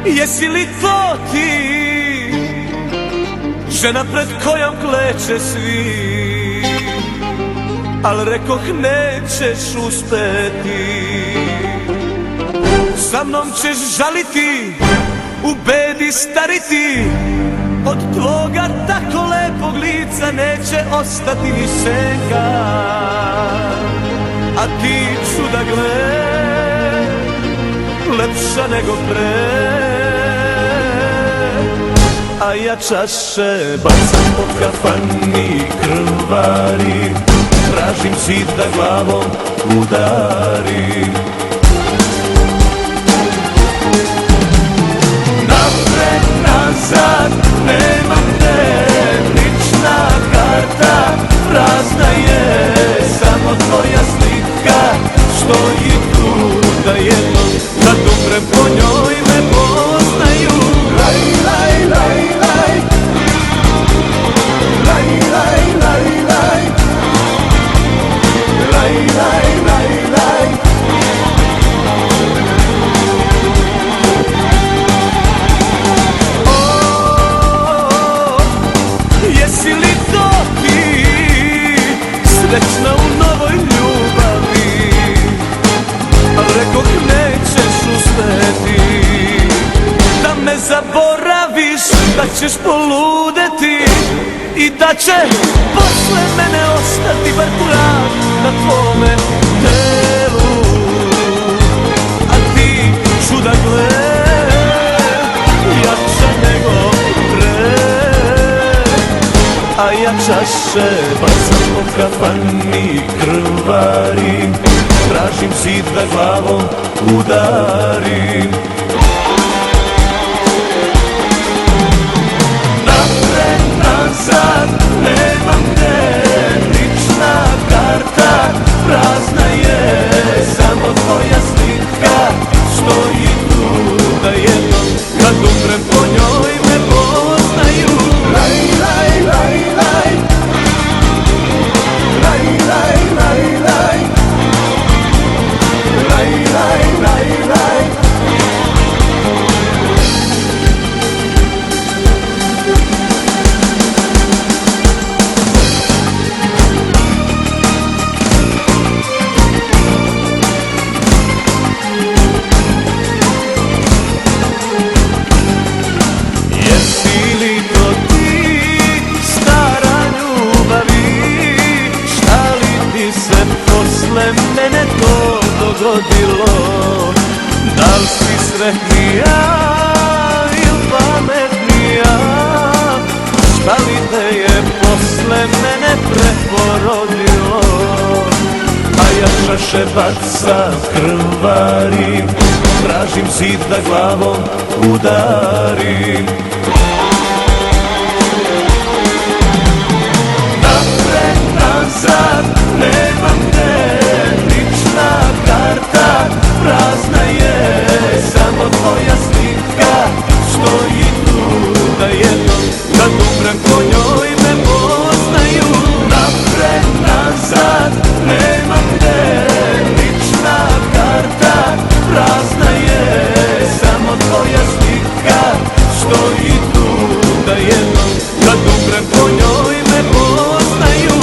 Jesi li to ti, žena pred kojom kleče svi, al rekoh nećeš uspeti. Sa mnom ćeš žaliti, u bedi stariti, od tvoga tako lepog lica neće ostati ni senka. A ti čuda gle, lepša nego pre, a ja čaše bacam po kafani krvari, tražim zid da glavom udarim. Napred, nazad, nema gde, lična karta prazna je, samo tvoja slika stoji tu, da jednom kad umrem po njoj me poznaju. Laj, laj, laj, laj, laj, laj, laj, laj, laj, laj, laj, laj. Jesi li to ti, srećna u novoj ljubavi, al rekoh nećeš uspeti. Da me zaboraviš, da ćeš poludeti i da će posle mene ostati bar trag na tvome telu. A ti čuda gle, jača nego pre, a ja čaše bacam po kafani krvarim, tražim zid da glavom udarim. Napred, nazad, nemam gde, lična karta prazna je, samo tvoja slika stoji tu, da jednom kad umrem po njoj me poznaju. Laj, laj, laj, laj, laj, laj, laj, laj, laj, laj, laj, laj. Jesi li to ti, stara ljubavi, šta li ti se posle mene to dogodilo? Da li si sretnija ili pametnija, šta li te je posle mene preporodilo? A ja čaše bacam krvarim, tražim zid da glavom udarim. Napred, nazad, nemam gde, lična karta prazna je, samo tvoja slika stoji tu, da jednom kad umrem po njoj me poznaju. Napred, nazad, nemam gde, lična karta prazna je, samo tvoja slika stoji tu, da jednom kad umrem po njoj me poznaju.